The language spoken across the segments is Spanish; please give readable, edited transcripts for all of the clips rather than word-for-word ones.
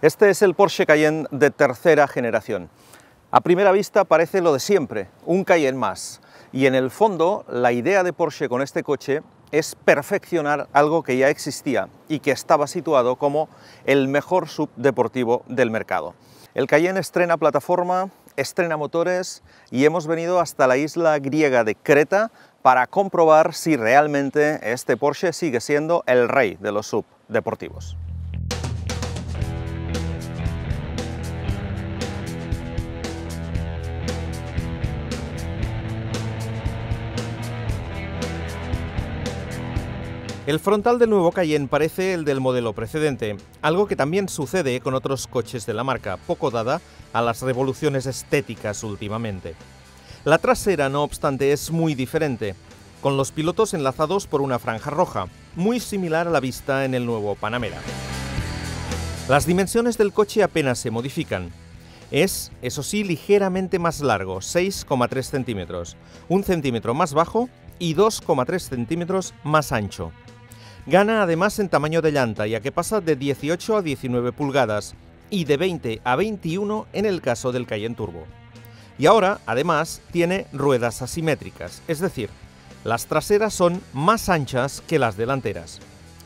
Este es el Porsche Cayenne de tercera generación. A primera vista parece lo de siempre, un Cayenne más. Y en el fondo, la idea de Porsche con este coche es perfeccionar algo que ya existía y que estaba situado como el mejor SUV deportivo del mercado. El Cayenne estrena plataforma, estrena motores y hemos venido hasta la isla griega de Creta para comprobar si realmente este Porsche sigue siendo el rey de los SUV deportivos. El frontal del nuevo Cayenne parece el del modelo precedente, algo que también sucede con otros coches de la marca, poco dada a las revoluciones estéticas últimamente. La trasera, no obstante, es muy diferente, con los pilotos enlazados por una franja roja, muy similar a la vista en el nuevo Panamera. Las dimensiones del coche apenas se modifican. Es, eso sí, ligeramente más largo, 6,3 centímetros, 1 centímetro más bajo y 2,3 centímetros más ancho. Gana además en tamaño de llanta, ya que pasa de 18 a 19 pulgadas y de 20 a 21 en el caso del Cayenne Turbo. Y ahora, además, tiene ruedas asimétricas, es decir, las traseras son más anchas que las delanteras.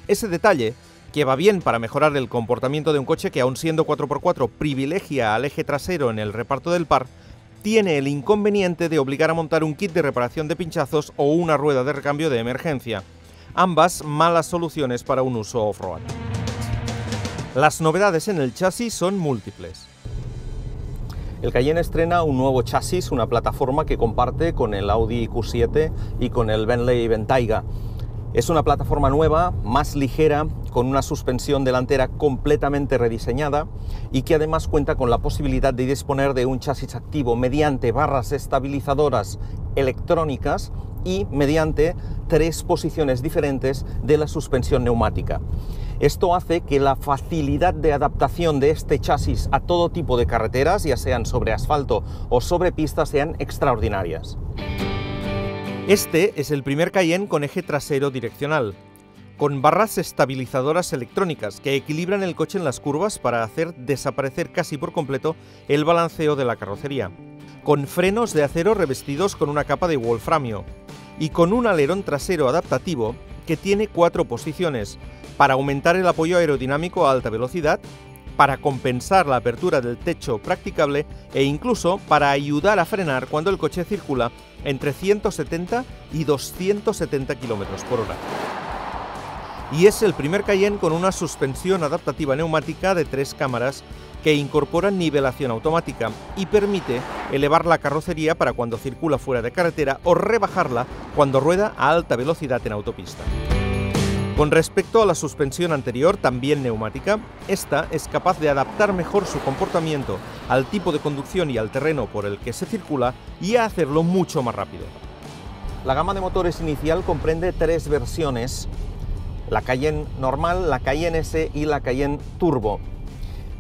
Ese detalle, que va bien para mejorar el comportamiento de un coche que, aun siendo 4x4, privilegia al eje trasero en el reparto del par, tiene el inconveniente de obligar a montar un kit de reparación de pinchazos o una rueda de recambio de emergencia. Ambas malas soluciones para un uso off-road. Las novedades en el chasis son múltiples. El Cayenne estrena un nuevo chasis, una plataforma que comparte con el Audi Q7 y con el Bentley Bentayga. Es una plataforma nueva, más ligera, con una suspensión delantera completamente rediseñada y que además cuenta con la posibilidad de disponer de un chasis activo mediante barras estabilizadoras electrónicas y mediante 3 posiciones diferentes de la suspensión neumática. Esto hace que la facilidad de adaptación de este chasis a todo tipo de carreteras, ya sean sobre asfalto o sobre pista, sean extraordinarias. Este es el primer Cayenne con eje trasero direccional, con barras estabilizadoras electrónicas que equilibran el coche en las curvas para hacer desaparecer casi por completo el balanceo de la carrocería, con frenos de acero revestidos con una capa de wolframio y con un alerón trasero adaptativo que tiene 4 posiciones para aumentar el apoyo aerodinámico a alta velocidad, para compensar la apertura del techo practicable e incluso para ayudar a frenar cuando el coche circula entre 170 y 270 km por hora. Y es el primer Cayenne con una suspensión adaptativa neumática de 3 cámaras que incorpora nivelación automática y permite elevar la carrocería para cuando circula fuera de carretera o rebajarla cuando rueda a alta velocidad en autopista. Con respecto a la suspensión anterior, también neumática, esta es capaz de adaptar mejor su comportamiento al tipo de conducción y al terreno por el que se circula y a hacerlo mucho más rápido. La gama de motores inicial comprende 3 versiones: la Cayenne normal, la Cayenne S y la Cayenne Turbo.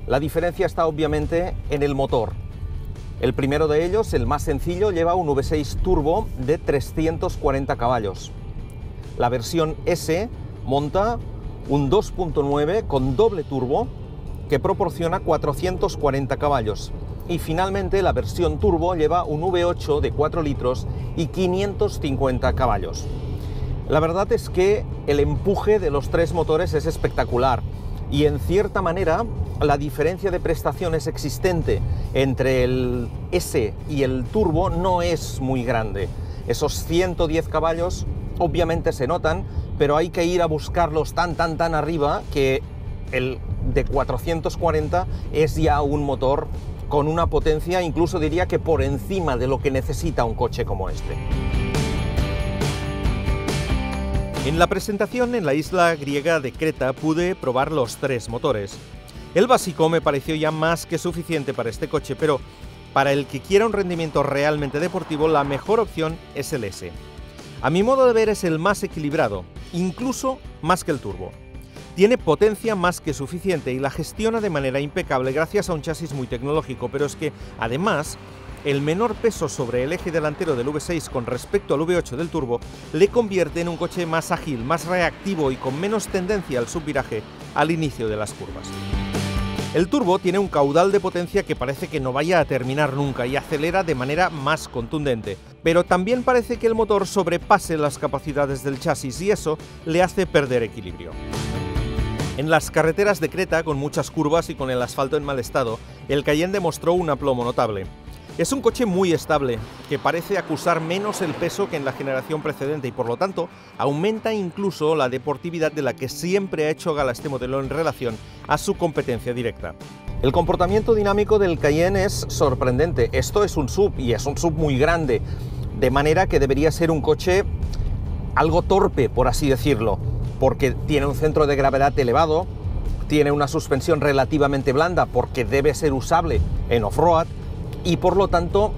La diferencia está obviamente en el motor. El primero de ellos, el más sencillo, lleva un V6 Turbo de 340 caballos. La versión S monta un 2.9 con doble turbo que proporciona 440 caballos. Y finalmente la versión Turbo lleva un V8 de 4 litros y 550 caballos. La verdad es que el empuje de los 3 motores es espectacular y en cierta manera la diferencia de prestaciones existente entre el S y el Turbo no es muy grande. Esos 110 caballos obviamente se notan, pero hay que ir a buscarlos tan arriba que el de 440 es ya un motor con una potencia, incluso diría que por encima de lo que necesita un coche como este. En la presentación en la isla griega de Creta pude probar los 3 motores. El básico me pareció ya más que suficiente para este coche, pero para el que quiera un rendimiento realmente deportivo, la mejor opción es el S. A mi modo de ver es el más equilibrado, incluso más que el Turbo. Tiene potencia más que suficiente y la gestiona de manera impecable gracias a un chasis muy tecnológico, pero es que, además, el menor peso sobre el eje delantero del V6 con respecto al V8 del Turbo le convierte en un coche más ágil, más reactivo y con menos tendencia al subviraje al inicio de las curvas. El turbo tiene un caudal de potencia que parece que no vaya a terminar nunca y acelera de manera más contundente, pero también parece que el motor sobrepase las capacidades del chasis y eso le hace perder equilibrio. En las carreteras de Creta, con muchas curvas y con el asfalto en mal estado, el Cayenne demostró un aplomo notable. Es un coche muy estable, que parece acusar menos el peso que en la generación precedente y por lo tanto aumenta incluso la deportividad de la que siempre ha hecho gala este modelo en relación a su competencia directa. El comportamiento dinámico del Cayenne es sorprendente. Esto es un SUV y es un SUV muy grande, de manera que debería ser un coche algo torpe, por así decirlo, porque tiene un centro de gravedad elevado, tiene una suspensión relativamente blanda porque debe ser usable en off-road, y por lo tanto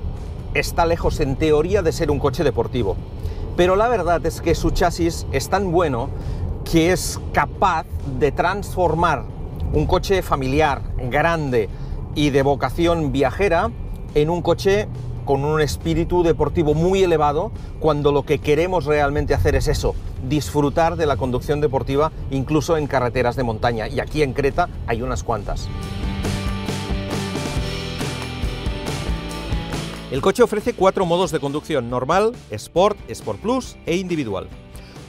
está lejos en teoría de ser un coche deportivo. Pero la verdad es que su chasis es tan bueno que es capaz de transformar un coche familiar, grande y de vocación viajera en un coche con un espíritu deportivo muy elevado, cuando lo que queremos realmente hacer es eso, disfrutar de la conducción deportiva incluso en carreteras de montaña, y aquí en Creta hay unas cuantas. El coche ofrece 4 modos de conducción: normal, Sport, Sport Plus e individual.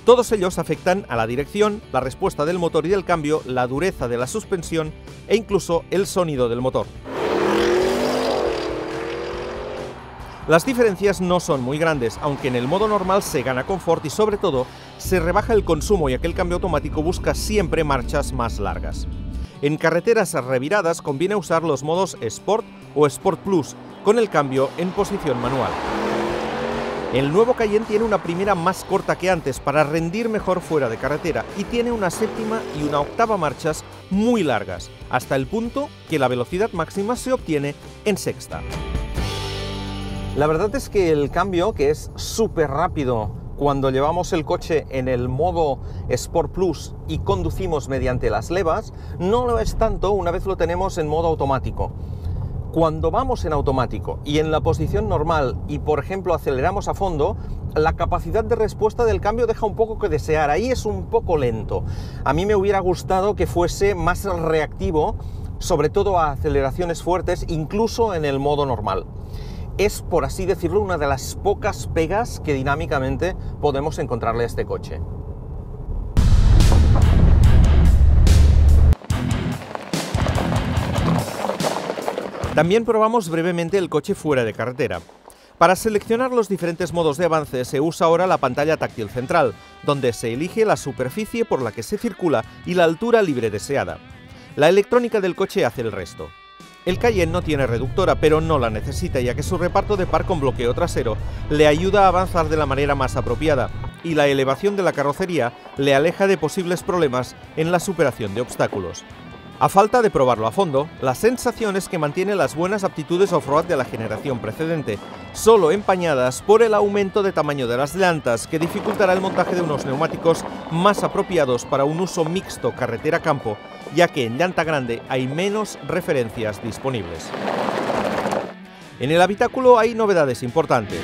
Todos ellos afectan a la dirección, la respuesta del motor y del cambio, la dureza de la suspensión e incluso el sonido del motor. Las diferencias no son muy grandes, aunque en el modo normal se gana confort y sobre todo se rebaja el consumo, ya que el cambio automático busca siempre marchas más largas. En carreteras reviradas conviene usar los modos Sport o Sport Plus, con el cambio en posición manual. El nuevo Cayenne tiene una primera más corta que antes para rendir mejor fuera de carretera y tiene una séptima y una octava marchas muy largas, hasta el punto que la velocidad máxima se obtiene en sexta. La verdad es que el cambio, que es súper rápido cuando llevamos el coche en el modo Sport Plus y conducimos mediante las levas, no lo es tanto una vez lo tenemos en modo automático. Cuando vamos en automático y en la posición normal y, por ejemplo, aceleramos a fondo, la capacidad de respuesta del cambio deja un poco que desear. Ahí es un poco lento. A mí me hubiera gustado que fuese más reactivo, sobre todo a aceleraciones fuertes, incluso en el modo normal. Es, por así decirlo, una de las pocas pegas que dinámicamente podemos encontrarle a este coche. También probamos brevemente el coche fuera de carretera. Para seleccionar los diferentes modos de avance se usa ahora la pantalla táctil central, donde se elige la superficie por la que se circula y la altura libre deseada. La electrónica del coche hace el resto. El Cayenne no tiene reductora, pero no la necesita, ya que su reparto de par con bloqueo trasero le ayuda a avanzar de la manera más apropiada, y la elevación de la carrocería le aleja de posibles problemas en la superación de obstáculos. A falta de probarlo a fondo, la sensación es que mantiene las buenas aptitudes off-road de la generación precedente, solo empañadas por el aumento de tamaño de las llantas, que dificultará el montaje de unos neumáticos más apropiados para un uso mixto carretera-campo, ya que en llanta grande hay menos referencias disponibles. En el habitáculo hay novedades importantes.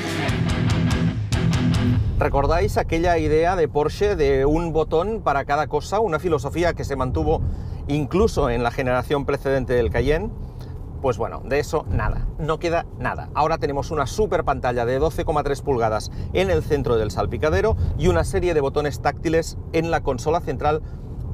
¿Recordáis aquella idea de Porsche de un botón para cada cosa? Una filosofía que se mantuvo incluso en la generación precedente del Cayenne. Pues bueno, de eso nada, no queda nada. Ahora tenemos una super pantalla de 12,3 pulgadas en el centro del salpicadero y una serie de botones táctiles en la consola central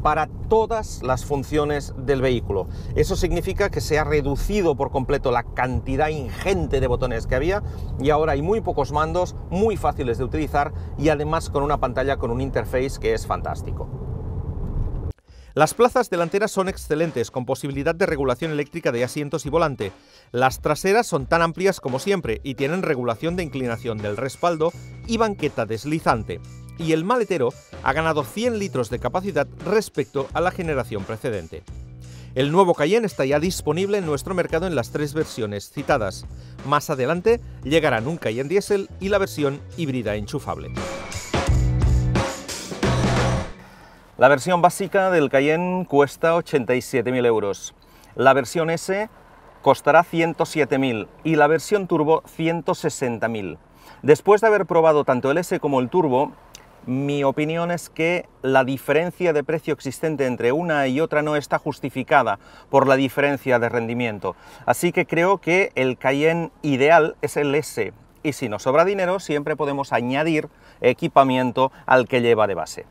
para todas las funciones del vehículo. Eso significa que se ha reducido por completo la cantidad ingente de botones que había y ahora hay muy pocos mandos, muy fáciles de utilizar y además con una pantalla con un interface que es fantástico. Las plazas delanteras son excelentes, con posibilidad de regulación eléctrica de asientos y volante. Las traseras son tan amplias como siempre y tienen regulación de inclinación del respaldo y banqueta deslizante. Y el maletero ha ganado 100 litros de capacidad respecto a la generación precedente. El nuevo Cayenne está ya disponible en nuestro mercado en las 3 versiones citadas. Más adelante llegarán un Cayenne diésel y la versión híbrida enchufable. La versión básica del Cayenne cuesta 87.000 euros. La versión S costará 107.000 y la versión turbo 160.000. Después de haber probado tanto el S como el turbo, Mi opinión es que la diferencia de precio existente entre una y otra no está justificada por la diferencia de rendimiento. Así que creo que el Cayenne ideal es el S. Y si nos sobra dinero, siempre podemos añadir equipamiento al que lleva de base.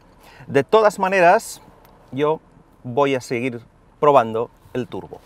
De todas maneras, yo voy a seguir probando el turbo.